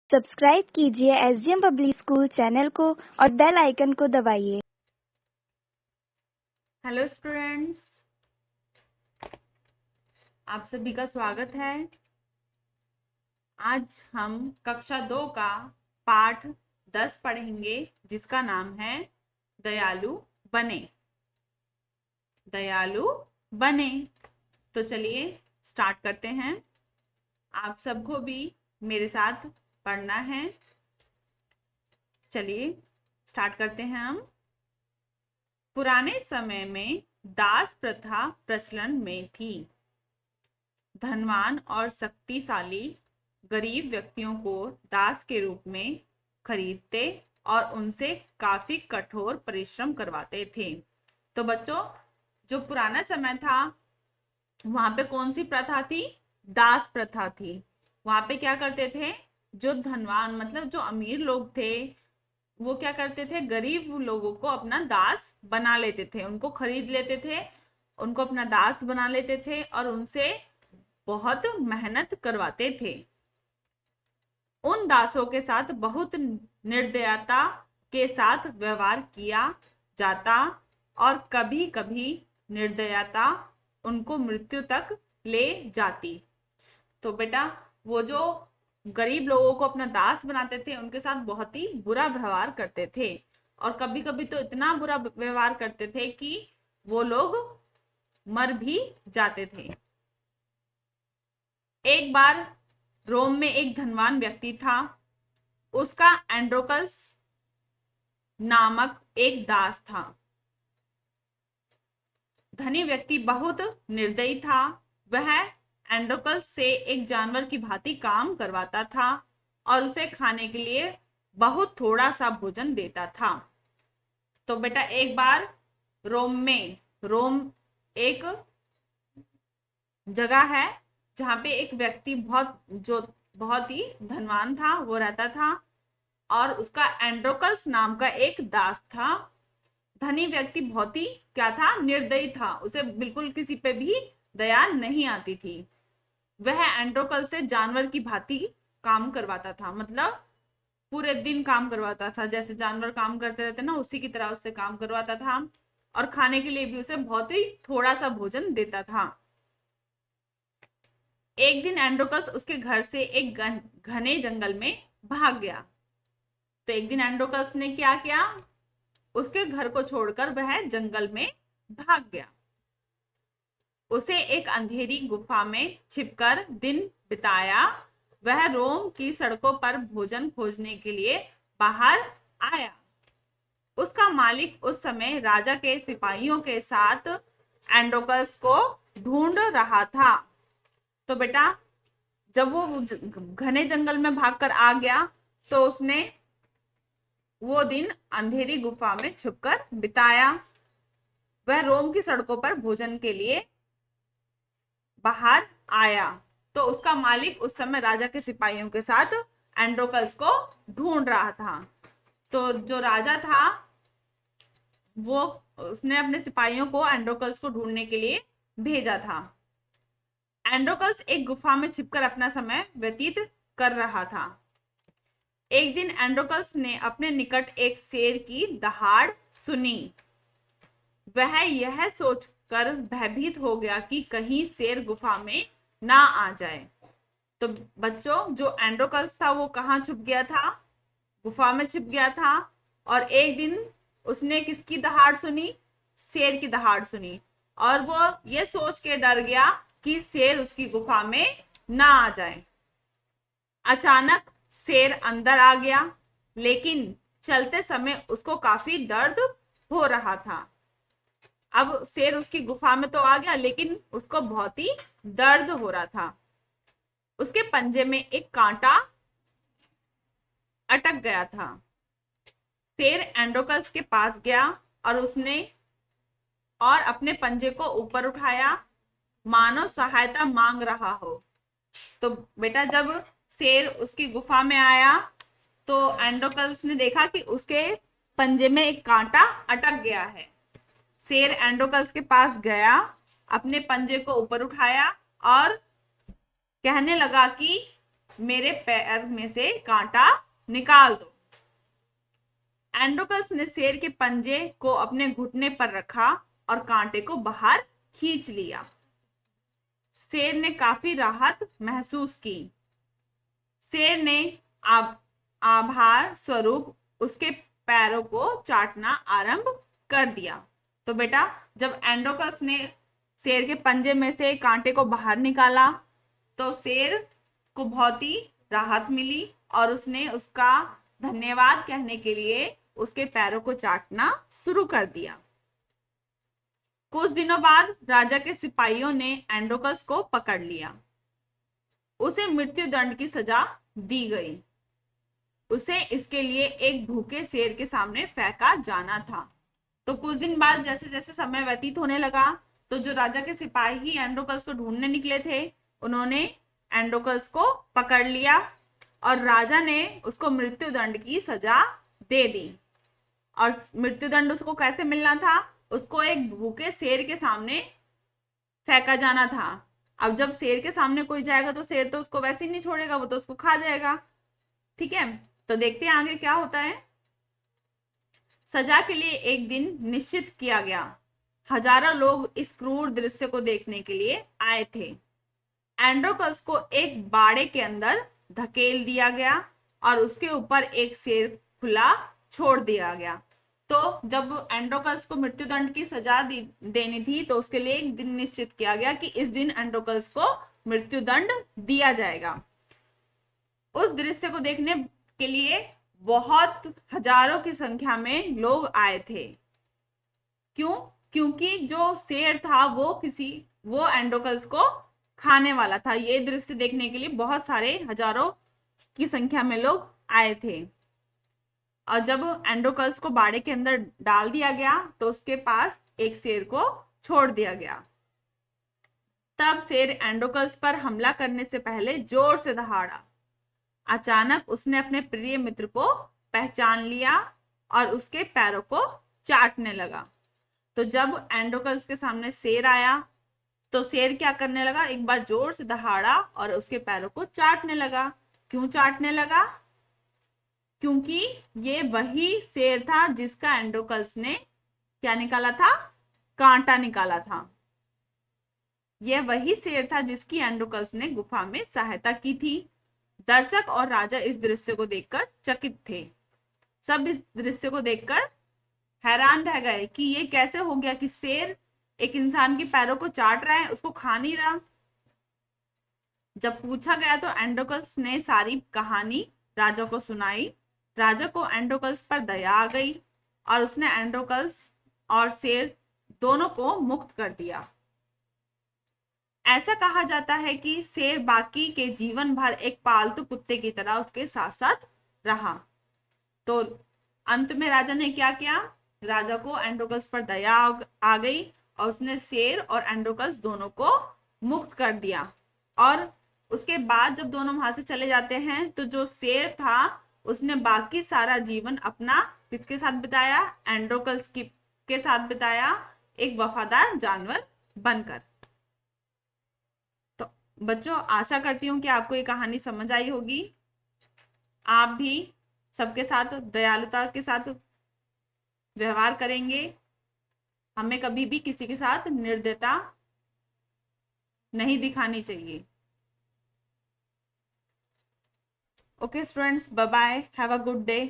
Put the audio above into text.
Subscribe कीजिए SDM public school channel को और बेल आइकन को दबाइए। हेलो स्टूडेंट्स, आप सभी का स्वागत है। आज हम कक्षा 2 का पाठ 10 पढ़ेंगे, जिसका नाम है दयालु बने। दयालु बने। तो चलिए स्टार्ट करते हैं। आप सबको भी मेरे साथ पढ़ना है। चलिए स्टार्ट करते हैं हम। पुराने समय में दास प्रथा प्रचलन में थी। धनवान और शक्तिशाली गरीब व्यक्तियों को दास के रूप में खरीदते और उनसे काफी कठोर परिश्रम करवाते थे। तो बच्चों, जो पुराना समय था वहां पे कौन सी प्रथा थी? दास प्रथा थी। वहां पे क्या करते थे? जो धनवान मतलब जो अमीर लोग थे, वो क्या करते थे? गरीब लोगों को अपना दास बना लेते थे, उनको खरीद लेते थे, उनको अपना दास बना लेते थे और उनसे बहुत मेहनत करवाते थे। उन दासों के साथ बहुत निर्दयता के साथ व्यवहार किया जाता और कभी कभी निर्दयता उनको मृत्यु तक ले जाती। तो बेटा, वो जो गरीब लोगों को अपना दास बनाते थे, उनके साथ बहुत ही बुरा व्यवहार करते थे और कभी कभी तो इतना बुरा व्यवहार करते थे कि वो लोग मर भी जाते थे। एक बार रोम में एक धनवान व्यक्ति था। उसका एंड्रोकस नामक एक दास था। धनी व्यक्ति बहुत निर्दयी था। वह एंड्रोकस से एक जानवर की भांति काम करवाता था और उसे खाने के लिए बहुत थोड़ा सा भोजन देता था। तो बेटा, एक बार रोम एक जगह है जहाँ पे एक व्यक्ति बहुत ही धनवान था, वो रहता था और उसका एंड्रोकस नाम का एक दास था। धनी व्यक्ति बहुत ही क्या था? निर्दयी था। उसे बिल्कुल किसी पे भी दया नहीं आती थी। वह एंड्रोकल से जानवर की भांति काम करवाता था, मतलब पूरे दिन काम करवाता था, जैसे जानवर काम करते रहते ना, उसी की तरह उससे काम करवाता था और खाने के लिए भी उसे बहुत ही थोड़ा सा भोजन देता था। एक दिन एंड्रोकस उसके घर से एक घने जंगल में भाग गया। तो एक दिन एंड्रोकस ने क्या किया? उसके घर को छोड़कर वह जंगल में भाग गया। उसे एक अंधेरी गुफा में छिपकर दिन बिताया। वह रोम की सड़कों पर भोजन खोजने के लिए बाहर आया। उसका मालिक उस समय राजा के सिपाहियों के साथ एंड्रोकस को ढूंढ रहा था। तो बेटा, जब वो घने जंगल में भागकर आ गया तो उसने वो दिन अंधेरी गुफा में छुपकर बिताया। वह रोम की सड़कों पर भोजन के लिए बाहर आया। तो उसका मालिक उस समय राजा के सिपाहियों के साथ एंड्रोकस को ढूंढ रहा था। तो जो राजा था वो उसने अपने सिपाहियों को एंड्रोकस को ढूंढने के लिए भेजा था। एंड्रोकस एक गुफा में छिपकर अपना समय व्यतीत कर रहा था। एक दिन एंड्रोकस ने अपने निकट एक शेर की दहाड़ सुनी। वह यह सोचकर भयभीत हो गया कि कहीं शेर गुफा में ना आ जाए। तो बच्चों, जो एंड्रोकस था वो कहाँ छुप गया था? गुफा में छुप गया था। और एक दिन उसने किसकी दहाड़ सुनी? शेर की दहाड़ सुनी और वो ये सोच के डर गया कि शेर उसकी गुफा में ना आ जाए। अचानक शेर अंदर आ गया, लेकिन चलते समय उसको काफी दर्द हो रहा था। अब शेर उसकी गुफा में तो आ गया, लेकिन उसको बहुत ही दर्द हो रहा था। उसके पंजे में एक कांटा अटक गया था। शेर एंड्रोकस के पास गया और अपने पंजे को ऊपर उठाया, मानो सहायता मांग रहा हो। तो बेटा, जब शेर उसकी गुफा में आया तो एंड्रोकस ने देखा कि उसके पंजे में एक कांटा अटक गया है। शेर एंड्रोकस के पास गया, अपने पंजे को ऊपर उठाया और कहने लगा कि मेरे पैर में से कांटा निकाल दो। एंड्रोकस ने शेर के पंजे को अपने घुटने पर रखा और कांटे को बाहर खींच लिया। शेर ने काफी राहत महसूस की। शेर ने आभार स्वरूप उसके पैरों को चाटना आरंभ कर दिया। तो बेटा, जब एंड्रोकस ने शेर के पंजे में से कांटे को बाहर निकाला तो शेर को बहुत ही राहत मिली और उसने उसका धन्यवाद कहने के लिए उसके पैरों को चाटना शुरू कर दिया। कुछ दिनों बाद राजा के सिपाहियों ने एंड्रोकस को पकड़ लिया। उसे मृत्यु दंड की सजा दी गई। उसे इसके लिए एक भूखे शेर के सामने फेंका जाना था। तो कुछ दिन बाद जैसे जैसे समय व्यतीत होने लगा तो जो राजा के सिपाही एंड्रोकस को ढूंढने निकले थे उन्होंने एंड्रोकस को पकड़ लिया और राजा ने उसको मृत्यु दंड की सजा दे दी। और मृत्यु दंड उसको कैसे मिलना था? उसको एक भूखे शेर के सामने फेंका जाना था। अब जब शेर के सामने कोई जाएगा तो शेर तो उसको वैसे ही नहीं छोड़ेगा, वो तो उसको खा जाएगा। ठीक है, तो देखते हैं आगे क्या होता है। सजा के लिए एक दिन निश्चित किया गया। हजारों लोग इस क्रूर दृश्य को देखने के लिए आए थे। एंड्रोकस को एक बाड़े के अंदर धकेल दिया गया और उसके ऊपर एक शेर खुला छोड़ दिया गया। तो जब एंड्रोकस को मृत्युदंड की सजा देनी थी तो उसके लिए एक दिन निश्चित किया गया कि इस दिन एंड्रोकस को मृत्युदंड दिया जाएगा। उस दृश्य को देखने के लिए बहुत हजारों की संख्या में लोग आए थे। क्यों? क्योंकि जो शेर था वो एंड्रोकस को खाने वाला था। ये दृश्य देखने के लिए बहुत सारे हजारों की संख्या में लोग आए थे। और जब एंड्रोकस को बाड़े के अंदर डाल दिया गया तो उसके पास एक शेर को छोड़ दिया गया। तब शेर एंड्रोकस पर हमला करने से पहले जोर से दहाड़ा। अचानक उसने अपने प्रिय मित्र को पहचान लिया और उसके पैरों को चाटने लगा। तो जब एंड्रोकस के सामने शेर आया तो शेर क्या करने लगा? एक बार जोर से दहाड़ा और उसके पैरों को चाटने लगा। क्यों चाटने लगा? क्योंकि ये वही शेर था जिसका एंड्रोकस ने क्या निकाला था? कांटा निकाला था। यह वही शेर था जिसकी एंड्रोकस ने गुफा में सहायता की थी। दर्शक और राजा इस दृश्य को देखकर चकित थे। सब इस दृश्य को देखकर हैरान रह गए कि ये कैसे हो गया कि शेर एक इंसान के पैरों को चाट रहा है, उसको खा नहीं रहा। जब पूछा गया तो एंड्रोकस ने सारी कहानी राजा को सुनाई। राजा को एंड्रोकस पर दया आ गई और उसने एंड्रोकस और शेर दोनों को मुक्त कर दिया। ऐसा कहा जाता है कि शेर बाकी के जीवन भर एक पालतू कुत्ते की तरह उसके साथ साथ रहा। तो अंत में राजा ने क्या किया? राजा को एंड्रोकस पर दया आ गई और उसने शेर और एंड्रोकस दोनों को मुक्त कर दिया। और उसके बाद जब दोनों वहां से चले जाते हैं तो जो शेर था उसने बाकी सारा जीवन अपना किसके साथ बिताया? एंड्रोकस के साथ बिताया, एक वफादार जानवर बनकर। तो बच्चों, आशा करती हूँ कि आपको ये कहानी समझ आई होगी। आप भी सबके साथ दयालुता के साथ व्यवहार करेंगे। हमें कभी भी किसी के साथ निर्दयता नहीं दिखानी चाहिए। Okay, students, bye bye. Have a good day.